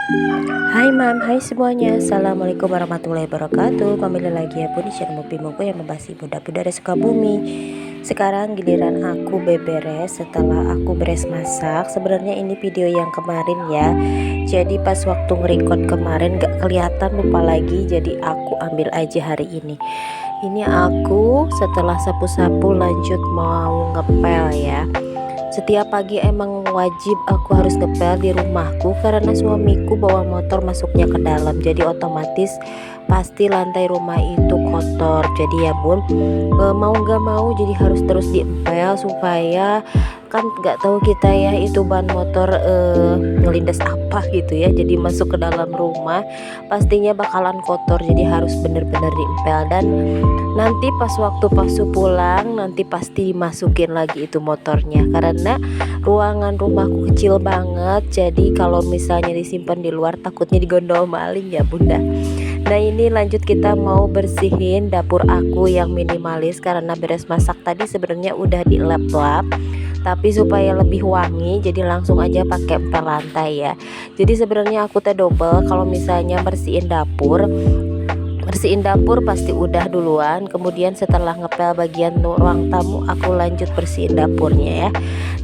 Hai Mam, hai semuanya. Assalamualaikum warahmatullahi wabarakatuh. Kembali lagi ya Bun di channel Mopi yang membahas bunda-bunda dari Sukabumi. Sekarang giliran aku beberes setelah aku beres masak. Sebenarnya ini video yang kemarin ya. Jadi pas waktu nge-record kemarin gak kelihatan, lupa lagi. Jadi aku ambil aja hari ini. Ini aku setelah sapu-sapu lanjut mau ngepel ya. Setiap pagi emang wajib aku harus ngepel di rumahku karena suamiku bawa motor masuknya ke dalam, jadi otomatis pasti lantai rumah itu kotor. Jadi ya Bun, mau nggak mau jadi harus terus diempel supaya kan nggak tahu kita ya itu ban motor ngelindas apa gitu ya, jadi masuk ke dalam rumah pastinya bakalan kotor, jadi harus bener-bener diempel. Dan nanti pas waktu pasu pulang nanti pasti dimasukin lagi itu motornya karena ruangan rumahku kecil banget, jadi kalau misalnya disimpan di luar takutnya digondol maling ya Bunda. Nah ini lanjut kita mau bersihin dapur aku yang minimalis karena beres masak tadi sebenarnya udah dilap-lap, tapi supaya lebih wangi jadi langsung aja pakai empel lantai ya. Jadi sebenarnya aku teh double kalau misalnya bersihin dapur pasti udah duluan, kemudian setelah ngepel bagian ruang tamu aku lanjut bersihin dapurnya ya.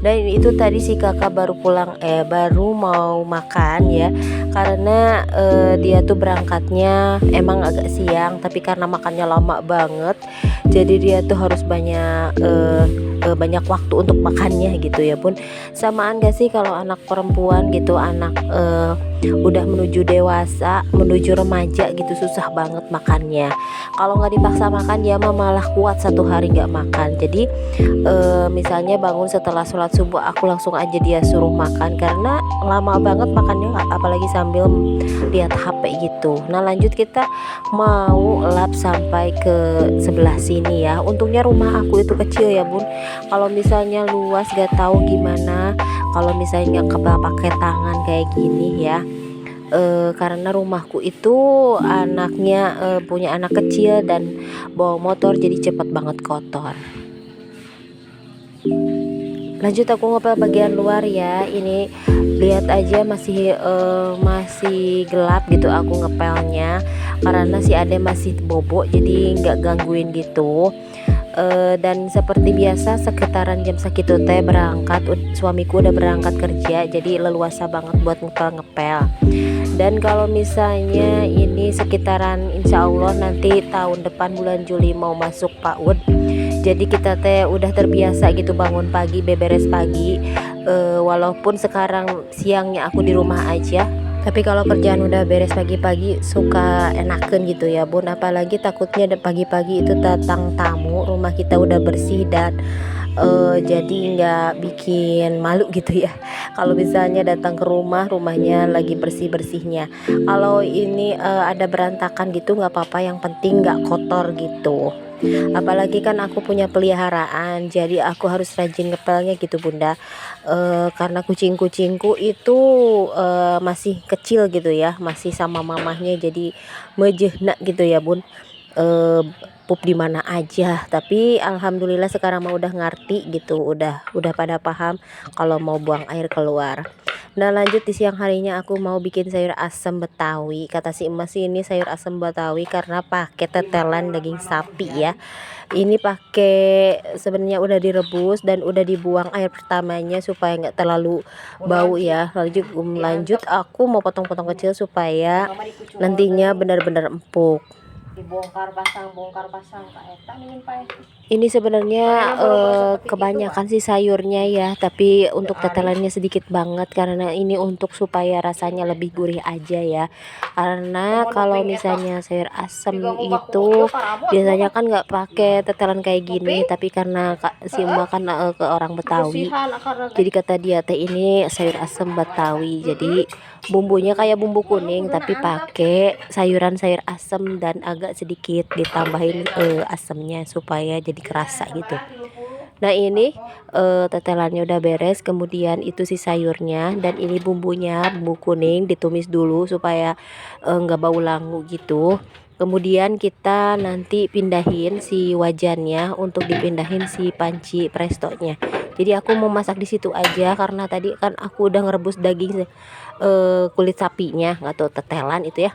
Dan itu tadi si kakak baru pulang, baru mau makan ya, karena dia tuh berangkatnya emang agak siang, tapi karena makannya lama banget jadi dia tuh harus banyak waktu untuk makannya gitu ya Bun. Samaan gak sih kalau anak perempuan gitu, anak udah menuju dewasa, menuju remaja gitu, susah banget makannya. Kalau nggak dipaksa makan dia mah malah kuat satu hari nggak makan. Jadi misalnya bangun setelah sholat subuh aku langsung aja dia suruh makan karena lama banget makannya, apalagi sambil lihat HP gitu. Nah lanjut kita mau lap sampai ke sebelah sini ya. Untungnya rumah aku itu kecil ya Bun, kalau misalnya luas gak tahu gimana kalau misalnya kebal pakai tangan kayak gini ya. Karena rumahku itu anaknya punya anak kecil dan bawa motor jadi cepet banget kotor. Lanjut aku ngepel bagian luar ya. Ini lihat aja masih gelap gitu aku ngepelnya karena si Ade masih bobo jadi nggak gangguin gitu. Dan seperti biasa sekitaran jam segitu teh berangkat, suamiku udah berangkat kerja jadi leluasa banget buat ngepel-ngepel. Dan kalau misalnya ini sekitaran insya Allah nanti tahun depan bulan Juli mau masuk PAUD, jadi kita teh udah terbiasa gitu bangun pagi beberes pagi. Walaupun sekarang siangnya aku di rumah aja, tapi kalau kerjaan udah beres pagi-pagi suka enakan gitu ya Bun. Apalagi takutnya pagi-pagi itu datang tamu, rumah kita udah bersih dan jadi nggak bikin malu gitu ya. Kalau misalnya datang ke rumahnya lagi bersih-bersihnya. Kalau ini ada berantakan gitu nggak apa-apa, yang penting nggak kotor gitu. Apalagi kan aku punya peliharaan, jadi aku harus rajin ngepelnya gitu Bunda. Karena kucing-kucingku itu masih kecil gitu ya, masih sama mamahnya, jadi mejehna gitu ya Bun. eh, Pup di mana aja, tapi alhamdulillah sekarang mah udah ngerti gitu, udah pada paham kalau mau buang air keluar. Nah lanjut di siang harinya aku mau bikin sayur asam Betawi. Kata si emas sih ini sayur asam Betawi karena pakai tetelan daging sapi ya. Ini pakai, sebenarnya udah direbus dan udah dibuang air pertamanya supaya nggak terlalu bau ya. Lanjut aku mau potong-potong kecil supaya nantinya benar-benar empuk. Bongkar pasang Kak Eta ini sebenarnya kebanyakan sih sayurnya ya, tapi untuk tetelannya sedikit banget karena ini untuk supaya rasanya lebih gurih aja ya. Karena kalau misalnya sayur asem itu biasanya kan nggak pakai tetelan kayak gini, tapi karena si emak kan ke orang Betawi, jadi kata dia teh ini sayur asem Betawi, jadi bumbunya kayak bumbu kuning tapi pakai sayur asem dan agak sedikit ditambahin asemnya supaya jadi kerasa gitu. Nah ini tetelannya udah beres, kemudian itu si sayurnya, dan ini bumbunya, bumbu kuning ditumis dulu supaya nggak bau langu gitu. Kemudian kita nanti pindahin si wajannya untuk dipindahin si panci prestonya. Jadi aku mau masak di situ aja karena tadi kan aku udah ngerebus daging kulit sapinya, nggak tahu tetelan itu ya,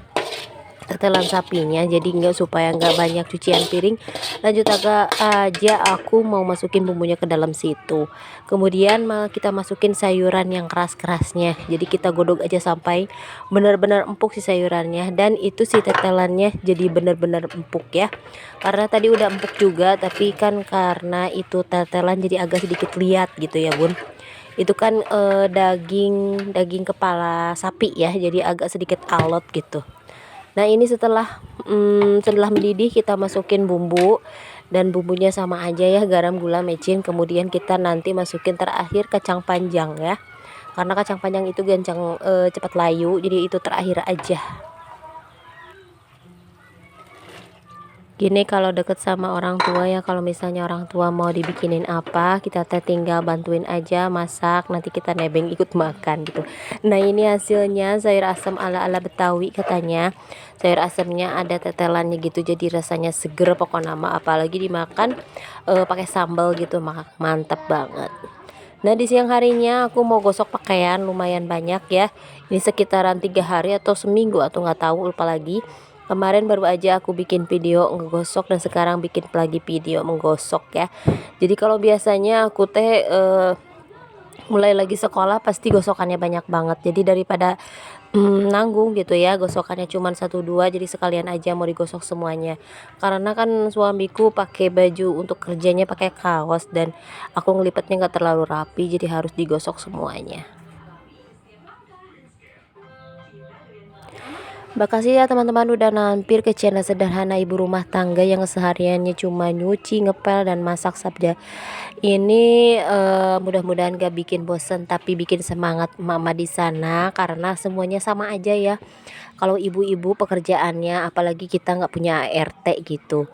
tetelan sapinya, jadi nggak, supaya nggak banyak cucian piring. Lanjut agak aja aku mau masukin bumbunya ke dalam situ, kemudian kita masukin sayuran yang keras-kerasnya, jadi kita godok aja sampai benar-benar empuk si sayurannya, dan itu si tetelannya jadi benar-benar empuk ya, karena tadi udah empuk juga, tapi kan karena itu tetelan jadi agak sedikit liat gitu ya bun. Itu kan daging daging kepala sapi ya, jadi agak sedikit alot gitu. Nah ini setelah mendidih kita masukin bumbu, dan bumbunya sama aja ya, garam, gula, mecin. Kemudian kita nanti masukin terakhir kacang panjang ya, karena kacang panjang itu gancang cepat layu, jadi itu terakhir aja. Gini kalau deket sama orang tua ya, kalau misalnya orang tua mau dibikinin apa, kita teh tinggal bantuin aja masak, nanti kita nebeng ikut makan gitu. Nah ini hasilnya sayur asam ala-ala Betawi katanya. Sayur asamnya ada tetelannya gitu, jadi rasanya seger pokoknya nama, apalagi dimakan pakai sambal gitu, mantap banget. Nah di siang harinya aku mau gosok pakaian lumayan banyak ya. Ini sekitaran 3 hari atau seminggu atau nggak tahu, lupa lagi. Kemarin baru aja aku bikin video ngegosok, dan sekarang bikin lagi video menggosok ya. Jadi kalau biasanya aku teh mulai lagi sekolah pasti gosokannya banyak banget. Jadi daripada nanggung gitu ya, gosokannya cuman 1 2, jadi sekalian aja mau digosok semuanya. Karena kan suamiku pakai baju untuk kerjanya pakai kaos, dan aku ngelipetnya nggak terlalu rapi, jadi harus digosok semuanya. Makasih ya teman-teman udah mampir ke channel sederhana ibu rumah tangga yang sehariannya cuma nyuci, ngepel, dan masak saja. Ini mudah-mudahan gak bikin bosen, tapi bikin semangat mama di sana, karena semuanya sama aja ya. Kalau ibu-ibu pekerjaannya, apalagi kita nggak punya ART gitu.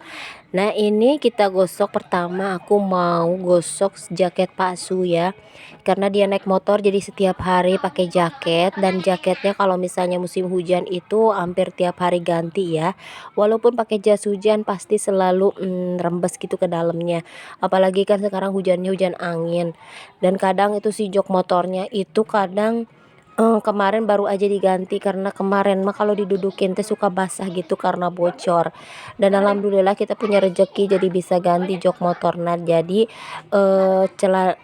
Nah ini kita gosok, pertama aku mau gosok jaket palsu ya, karena dia naik motor jadi setiap hari pakai jaket, dan jaketnya kalau misalnya musim hujan itu hampir tiap hari ganti ya, walaupun pakai jas hujan pasti selalu rembes gitu ke dalamnya, apalagi kan sekarang hujannya hujan angin, dan kadang itu si jok motornya itu kadang kemarin baru aja diganti, karena kemarin mah kalau didudukin teh suka basah gitu karena bocor, dan alhamdulillah kita punya rejeki jadi bisa ganti jok motornya, jadi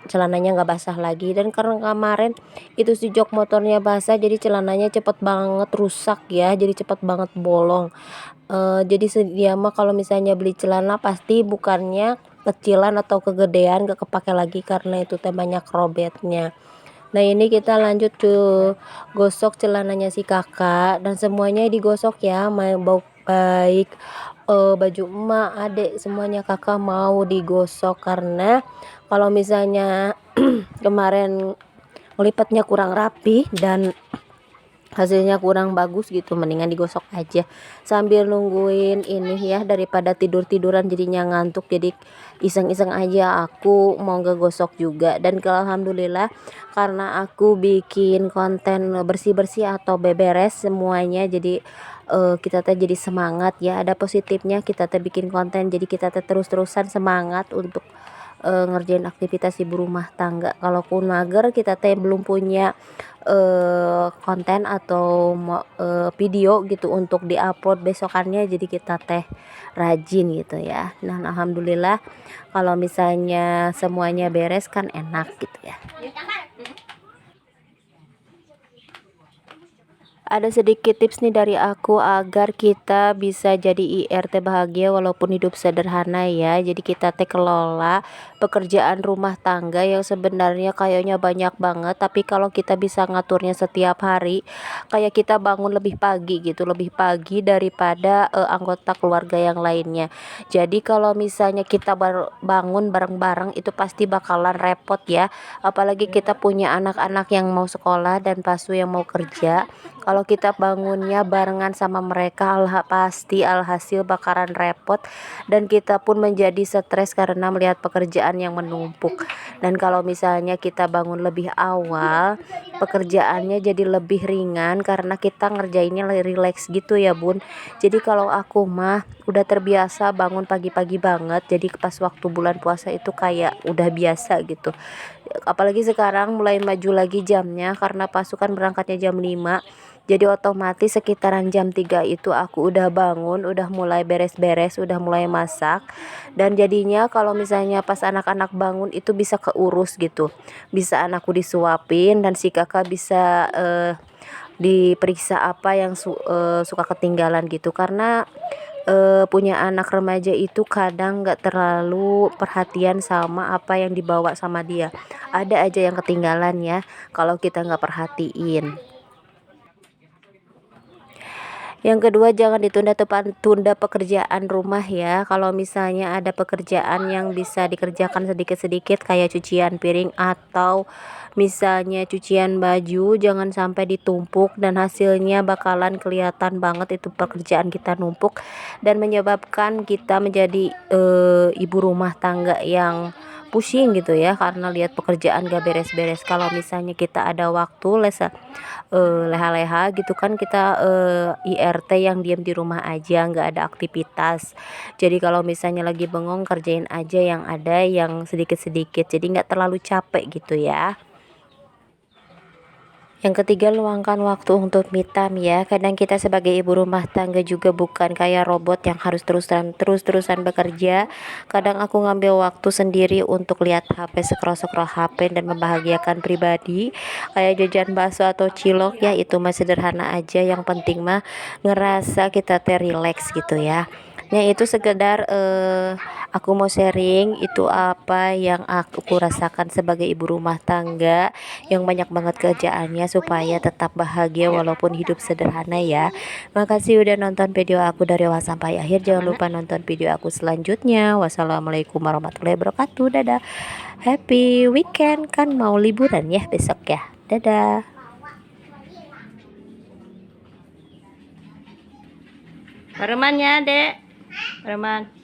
celananya nggak basah lagi, dan karena kemarin itu si jok motornya basah jadi celananya cepet banget rusak ya, jadi cepet banget bolong. Jadi dia mah kalau misalnya beli celana pasti bukannya kecilan atau kegedean gak kepake lagi, karena itu teh banyak robetnya. Nah ini kita lanjut ke gosok celananya si kakak, dan semuanya digosok ya, mau baik baju emak, adek, semuanya kakak mau digosok, karena kalau misalnya kemarin lipatnya kurang rapi dan hasilnya kurang bagus gitu, mendingan digosok aja sambil nungguin ini ya, daripada tidur-tiduran jadinya ngantuk, jadi iseng-iseng aja aku mau ngegosok juga. Dan alhamdulillah karena aku bikin konten bersih-bersih atau beberes semuanya, jadi kita teh jadi semangat ya, ada positifnya kita teh bikin konten, jadi kita teh terus-terusan semangat untuk ngerjain aktivitas ibu rumah tangga. Kalaupun mager kita teh belum punya konten atau video gitu untuk diupload besokannya, jadi kita teh rajin gitu ya. Nah alhamdulillah kalau misalnya semuanya beres kan enak gitu ya. Ada sedikit tips nih dari aku agar kita bisa jadi IRT bahagia walaupun hidup sederhana ya. Jadi kita teh kelola pekerjaan rumah tangga yang sebenarnya kayaknya banyak banget, tapi kalau kita bisa ngaturnya setiap hari, kayak kita bangun lebih pagi gitu, lebih pagi daripada anggota keluarga yang lainnya. Jadi kalau misalnya kita bangun bareng-bareng itu pasti bakalan repot ya. Apalagi kita punya anak-anak yang mau sekolah dan pasu yang mau kerja. Kalau kalau kita bangunnya barengan sama mereka pasti alhasil bakaran repot, dan kita pun menjadi stres karena melihat pekerjaan yang menumpuk. Dan kalau misalnya kita bangun lebih awal, pekerjaannya jadi lebih ringan karena kita ngerjainnya rileks gitu ya bun. Jadi kalau aku mah udah terbiasa bangun pagi-pagi banget, jadi pas waktu bulan puasa itu kayak udah biasa gitu. Apalagi sekarang mulai maju lagi jamnya karena pasukan berangkatnya jam 5, jadi otomatis sekitaran jam 3 itu aku udah bangun, udah mulai beres-beres, udah mulai masak. Dan jadinya kalau misalnya pas anak-anak bangun itu bisa keurus gitu, bisa anakku disuapin dan si kakak bisa diperiksa apa yang suka ketinggalan gitu. Karena punya anak remaja itu kadang nggak terlalu perhatian sama apa yang dibawa sama dia, ada aja yang ketinggalan ya kalau kita nggak perhatiin. Yang kedua, jangan tunda pekerjaan rumah ya. Kalau misalnya ada pekerjaan yang bisa dikerjakan sedikit-sedikit kayak cucian piring atau misalnya cucian baju, jangan sampai ditumpuk dan hasilnya bakalan kelihatan banget itu pekerjaan kita numpuk dan menyebabkan kita menjadi ibu rumah tangga yang pusing gitu ya karena lihat pekerjaan gak beres-beres. Kalau misalnya kita ada waktu leha-leha gitu kan, kita IRT yang diam di rumah aja nggak ada aktivitas. Jadi kalau misalnya lagi bengong kerjain aja yang ada yang sedikit-sedikit, jadi nggak terlalu capek gitu ya. Yang ketiga, luangkan waktu untuk me time ya. Kadang kita sebagai ibu rumah tangga juga bukan kayak robot yang harus terus-terusan bekerja. Kadang aku ngambil waktu sendiri untuk lihat HP, scroll-scroll HP dan membahagiakan pribadi. Kayak jajan bakso atau cilok ya, itu mah sederhana aja. Yang penting mah ngerasa kita relax gitu ya. Ya itu sekedar aku mau sharing itu apa yang aku rasakan sebagai ibu rumah tangga yang banyak banget kerjaannya supaya tetap bahagia walaupun hidup sederhana ya. Makasih udah nonton video aku dari awal sampai akhir. Jangan lupa nonton video aku selanjutnya. Wassalamualaikum warahmatullahi wabarakatuh. Dadah. Happy weekend, kan mau liburan ya besok ya. Dadah. Bareman ya, Dek. Bareman.